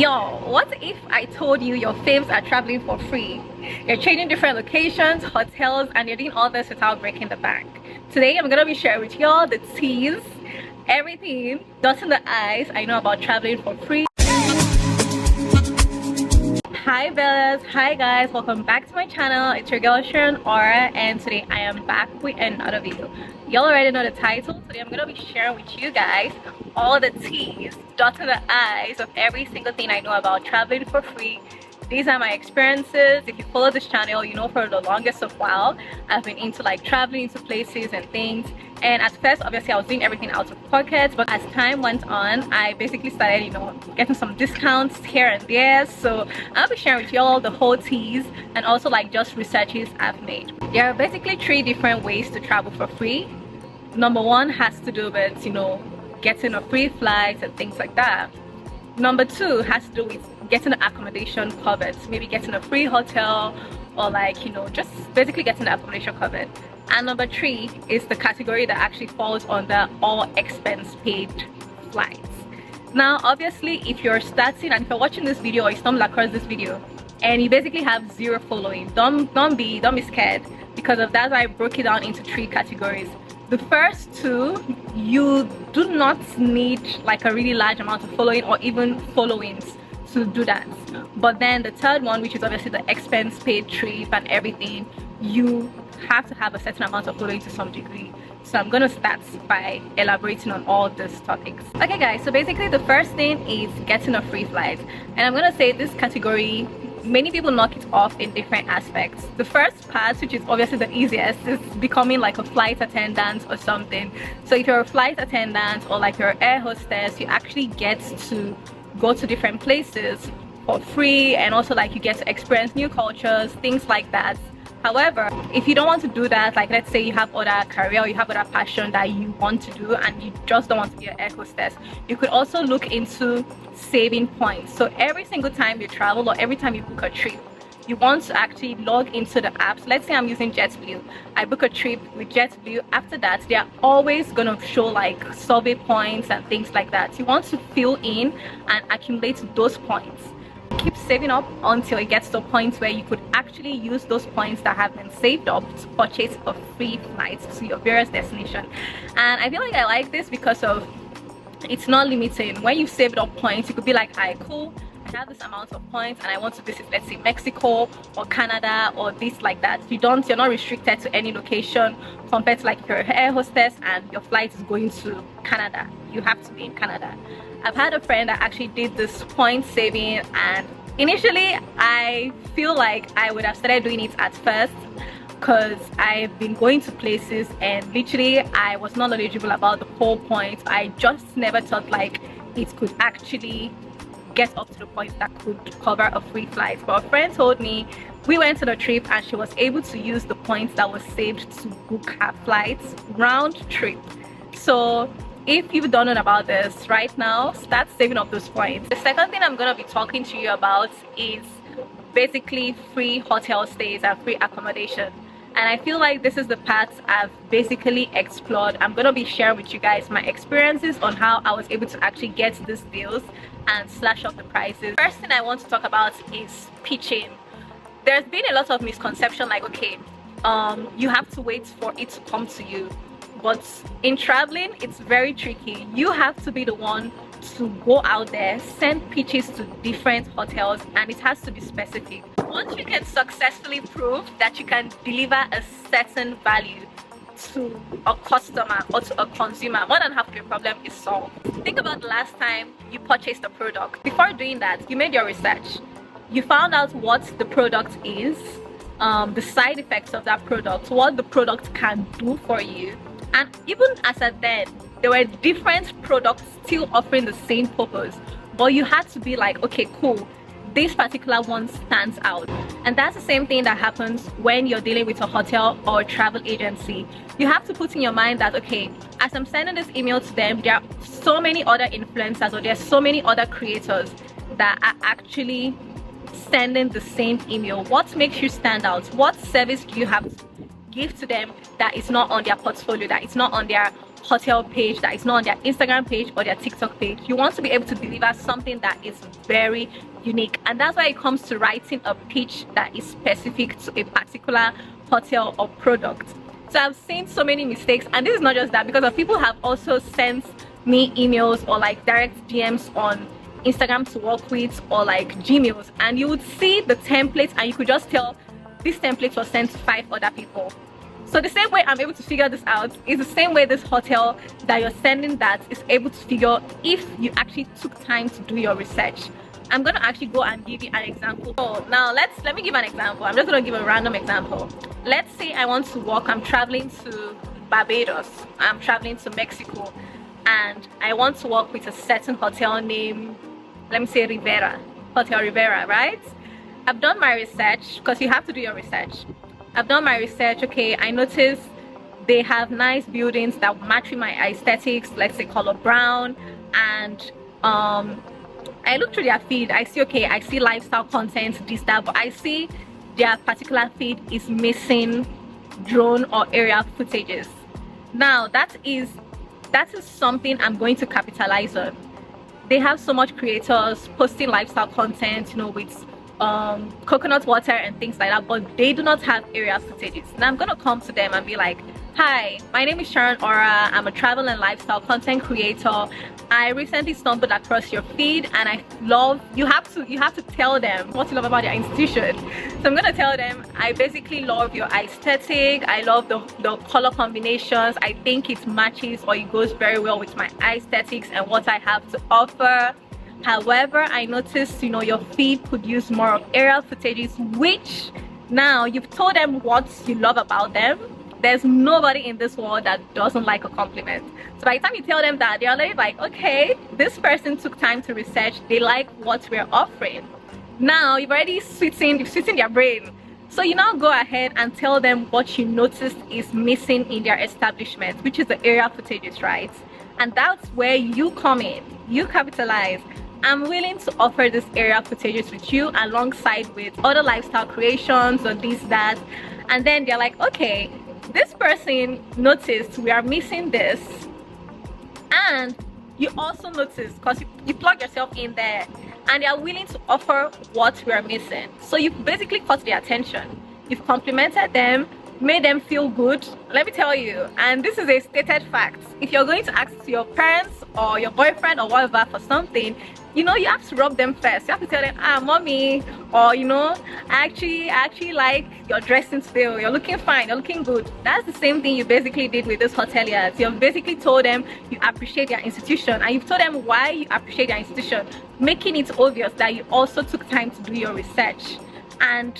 Yo, what if I told you your faves are traveling for free? You're changing different locations, hotels, and you're doing all this without breaking the bank. Today, I'm gonna be sharing with y'all the teas, everything, dotting the I's I know about traveling for free. Hi Bellas, hi guys, welcome back to my channel. It's your girl Sharon Aura, and today I am back with another video. Y'all already know the title. Today I'm gonna be sharing with you guys all the T's, dotting the I's of every single thing I know about traveling for free. These are my experiences. If you follow this channel, you know for the longest of while I've been into like traveling to places and things. And at first, obviously, I was doing everything out of pockets, but as time went on, I basically started, getting some discounts here and there. So I'll be sharing with you all the whole teas and also like just researches I've made. There are basically 3 different ways to travel for free. Number 1 has to do with, getting a free flight and things like that. Number 2 has to do with getting the accommodation covered, so maybe getting a free hotel or like just basically getting the accommodation covered. And number 3 is the category that actually falls under all expense paid flights. Now obviously, if you're starting and if you're watching this video or you stumble across this video and you basically have 0 following, don't be scared. Because of that, I broke it down into 3 categories. The first 2, you do not need like a really large amount of following or even followings to do that. But then the third one, which is obviously the expense paid trip and everything, you have to have a certain amount of following to some degree. So I'm gonna start by elaborating on all these topics. Okay guys, so basically the first thing is getting a free flight, and I'm gonna say this category, many people knock it off in different aspects. The first part, which is obviously the easiest, is becoming like a flight attendant or something. So if you're a flight attendant or like you're an air hostess, you actually get to go to different places for free, and also like you get to experience new cultures, things like that. However, if you don't want to do that, like let's say you have other career or you have other passion that you want to do and you just don't want to be an air hostess, you could also look into saving points. So every single time you travel or every time you book a trip, you want to actually log into the apps. Let's say I'm using JetBlue. I book a trip with JetBlue. After that, they are always going to show like survey points and things like that. You want to fill in and accumulate those points. Keep saving up until it gets to a point where you could actually use those points that have been saved up to purchase a free flight to your various destination. And I feel like I like this because of it's not limiting. When you saved up points, you could be like, "Hi, cool, I have this amount of points and I want to visit, let's say, Mexico or Canada or this like that." You're not restricted to any location compared to like if you're an air hostess and your flight is going to Canada. You have to be in Canada. I've had a friend that actually did this point saving, and initially I feel like I would have started doing it at first because I've been going to places and literally I was not knowledgeable about the whole point. I just never thought like it could actually get up to the point that could cover a free flight. But a friend told me, we went to the trip and she was able to use the points that was saved to book her flights round trip. So if you don't know about this right now, start saving up those points. The second thing I'm going to be talking to you about is basically free hotel stays and free accommodation. And I feel like this is the part I've basically explored. I'm going to be sharing with you guys my experiences on how I was able to actually get these deals and slash up the prices. First thing I want to talk about is pitching. There's been a lot of misconception like, okay, you have to wait for it to come to you. But in traveling, it's very tricky. You have to be the one to go out there, send pitches to different hotels, and it has to be specific. Once you can successfully prove that you can deliver a certain value to a customer or to a consumer, more than half of your problem is solved. Think about the last time you purchased a product. Before doing that, you made your research. You found out what the product is, the side effects of that product, what the product can do for you. And even as at then, there were different products still offering the same purpose, but you had to be like, okay, cool, this particular one stands out. And that's the same thing that happens when you're dealing with a hotel or a travel agency. You have to put in your mind that, okay, as I'm sending this email to them, there are so many other influencers or there are so many other creators that are actually sending the same email. What makes you stand out? What service do you have to give to them that is not on their portfolio, that is not on their hotel page that is not on their Instagram page or their TikTok page. You want to be able to deliver something that is very unique, and that's why it comes to writing a pitch that is specific to a particular hotel or product. So I've seen so many mistakes, and this is not just that, because of people have also sent me emails or like direct DMs on Instagram to work with, or like Gmails, and you would see the template and you could just tell this template was sent to 5 other people. So the same way I'm able to figure this out is the same way this hotel that you're sending that is able to figure if you actually took time to do your research. I'm gonna actually go and give you an example. So now let me give an example. I'm just gonna give a random example. Let's say I want to work, I'm traveling to Barbados, I'm traveling to Mexico, and I want to work with a certain hotel name, let me say Rivera, Hotel Rivera, right? I've done my research, because you have to do your research. I've done my research. Okay, I noticed they have nice buildings that match with my aesthetics, let's say color brown, and I look through their feed. I see, okay, I see lifestyle content, this, that, but I see their particular feed is missing drone or aerial footages. Now that is something I'm going to capitalize on. They have so much creators posting lifestyle content, you know, with coconut water and things like that, but they do not have aerial footages. Now I'm gonna come to them and be like, hi, my name is Sharon Aura. I'm a travel and lifestyle content creator. I recently stumbled across your feed, and I love, you have to tell them what you love about your institution. So I'm gonna tell them, I basically love your aesthetic, I love the color combinations, I think it matches or it goes very well with my aesthetics and what I have to offer. However, I noticed, you know, your feed could use more of aerial footages, which now you've told them what you love about them. There's nobody in this world that doesn't like a compliment. So by the time you tell them that, they're already like, okay, this person took time to research, they like what we're offering. Now you've already sweetened their brain. So you now go ahead and tell them what you noticed is missing in their establishment, which is the aerial footages, right? And that's where you come in, you capitalize. I'm willing to offer this aerial footages with you alongside with other lifestyle creations or this, that. And then they're like, okay, this person noticed we are missing this, and you also notice, because you plug yourself in there, and they are willing to offer what we are missing. So you've basically caught their attention, you've complimented them, made them feel good. Let me tell you, and this is a stated fact, if you're going to ask your parents or your boyfriend or whatever for something, you know, you have to rub them first. You have to tell them, ah, mommy, or you know, I actually like your dressing still, you're looking fine, you're looking good. That's the same thing you basically did with this hoteliers. You've basically told them you appreciate their institution, and you've told them why you appreciate their institution, making it obvious that you also took time to do your research. And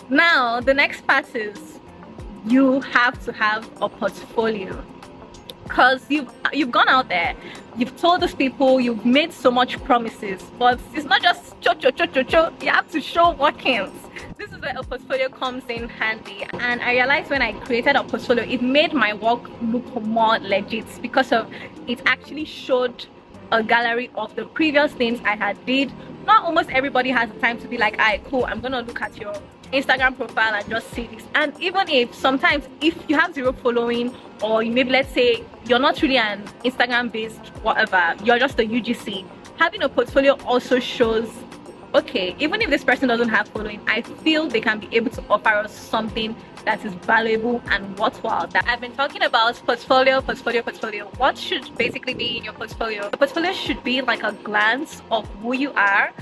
now the next part is you have to have a portfolio, because you've gone out there, you've told those people, you've made so much promises, but it's not just cho. You have to show workings. This is where a portfolio comes in handy. And I realized when I created a portfolio, it made my work look more legit, because of it actually showed a gallery of the previous things I had did. Not almost everybody has the time to be like, alright, cool, I'm gonna look at your Instagram profile and just see this. And even if sometimes if you have 0 following, or maybe let's say you're not really an Instagram based whatever, you're just a UGC, having a portfolio also shows, okay, even if this person doesn't have following, I feel they can be able to offer us something that is valuable and worthwhile. That I've been talking about portfolio. What should basically be in your portfolio? The portfolio should be like a glance of who you are,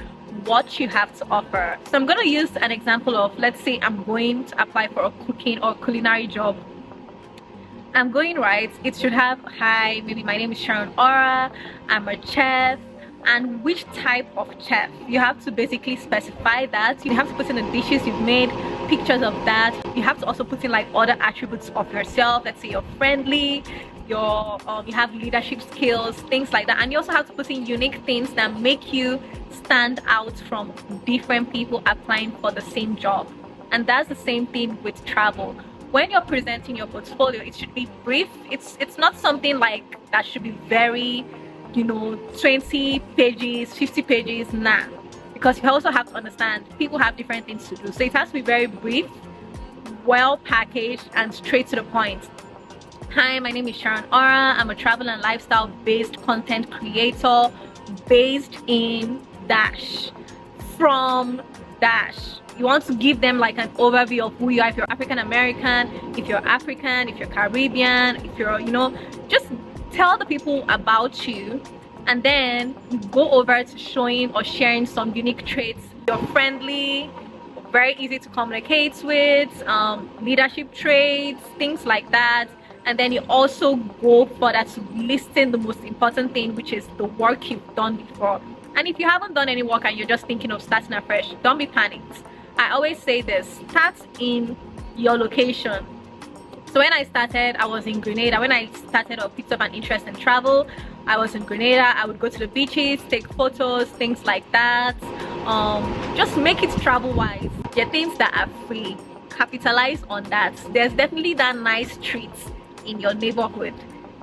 what you have to offer. So I'm going to use an example of, let's say I'm going to apply for a cooking or culinary job. I'm going, right, it should have, hi, maybe my name is Sharon Aura, I'm a chef, and which type of chef. You have to basically specify that. You have to put in the dishes you've made, pictures of that. You have to also put in like other attributes of yourself. Let's say you're friendly, you have leadership skills, things like that. And you also have to put in unique things that make you stand out from different people applying for the same job. And that's the same thing with travel. When you're presenting your portfolio, it should be brief. It's not something like that should be very, you know, 20 pages, 50 pages, nah. Because you also have to understand people have different things to do. So it has to be very brief, well packaged, and straight to the point. Hi, my name is Sharon Aura. I'm a travel and lifestyle based content creator based in Dash. From Dash, you want to give them like an overview of who you are. If you're African American, if you're African, if you're Caribbean, if you're, just tell the people about you, and then you go over to showing or sharing some unique traits. You're friendly, very easy to communicate with, leadership traits, things like that. And then you also go further to listing the most important thing, which is the work you've done before. And if you haven't done any work and you're just thinking of starting afresh, don't be panicked. I always say this: start in your location. So when I started, I was in Grenada. When I started or picked up an interest in travel, I was in Grenada. I would go to the beaches, take photos, things like that. Just make it travel wise. There are things that are free. Capitalize on that. There's definitely that nice streets in your neighborhood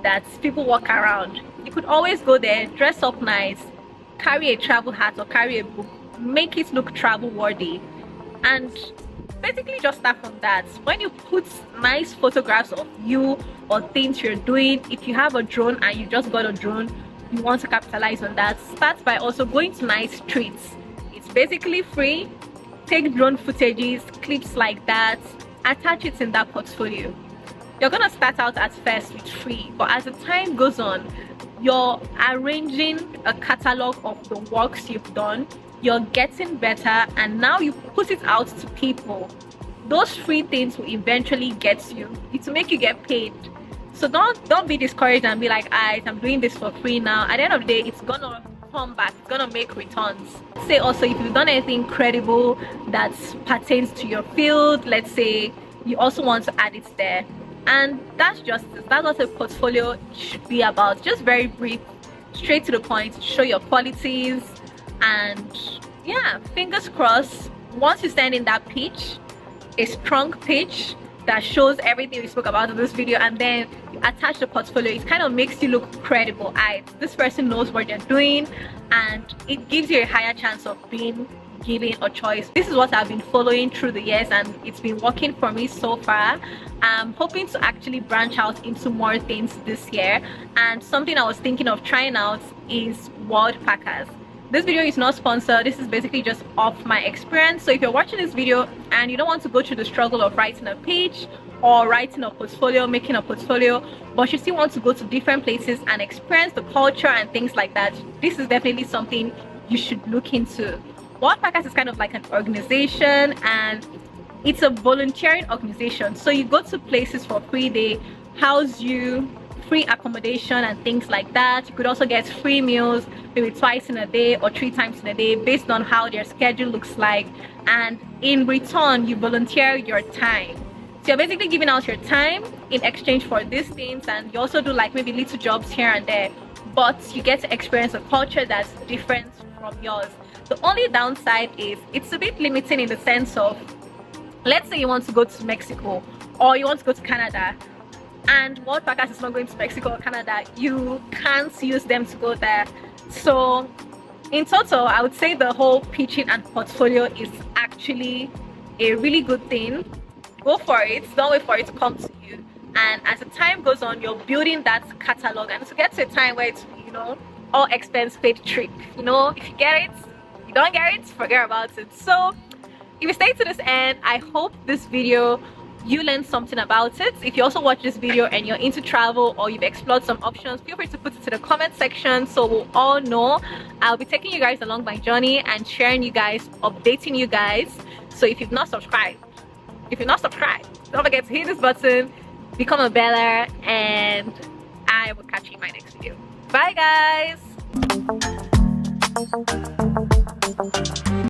that people walk around. You could always go there, dress up nice, carry a travel hat or carry a book, make it look travel worthy, and basically just start from that. When you put nice photographs of you or things you're doing, if you have a drone and you just got a drone, you want to capitalize on that, start by also going to nice streets. It's basically free. Take drone footages, clips like that, attach it in that portfolio. You're gonna start out at first with free, but as the time goes on, you're arranging a catalog of the works you've done, you're getting better, and now you put it out to people. Those free things will eventually get you. It will make you get paid. So don't be discouraged and be like, I'm doing this for free now. At the end of the day, it's gonna come back, it's gonna make returns. Say also, if you've done anything credible that pertains to your field, let's say, you also want to add it there. And that's what a portfolio should be about. Just very brief, straight to the point, show your qualities, and yeah, fingers crossed, once you send in that pitch, a strong pitch that shows everything we spoke about in this video, and then you attach the portfolio, it kind of makes you look credible. This person knows what they're doing, and it gives you a higher chance of being given a choice. This is what I've been following through the years, and it's been working for me so far. I'm hoping to actually branch out into more things this year, and something I was thinking of trying out is world packers. This video is not sponsored. This is basically just off my experience. So if you're watching this video and you don't want to go through the struggle of writing a page or writing a portfolio, making a portfolio, but you still want to go to different places and experience the culture and things like that, this is definitely something you should look into. World Packers is kind of like an organization, and it's a volunteering organization. So you go to places for free, they house you, free accommodation and things like that. You could also get free meals, maybe twice in a day or 3 times in a day, based on how their schedule looks like. And in return, you volunteer your time. So you're basically giving out your time in exchange for these things, and you also do like maybe little jobs here and there, but you get to experience a culture that's different from yours. The only downside is it's a bit limiting in the sense of, let's say you want to go to Mexico or you want to go to Canada, and World Packers is not going to Mexico or Canada. You can't use them to go there. So in total, I would say the whole pitching and portfolio is actually a really good thing. Go for it. Don't wait for it to come to you. And as the time goes on, you're building that catalog, and to get to a time where it's, all expense paid trip. If you get it, you don't get it, forget about it. So if you stay to this end, I hope this video you learned something about it. If you also watch this video and you're into travel or you've explored some options, feel free to put it to the comment section so we'll all know. I'll be taking you guys along my journey and sharing you guys, updating you guys. So if you've not subscribed, don't forget to hit this button, become a beller, and I will catch you in my next video. Bye guys.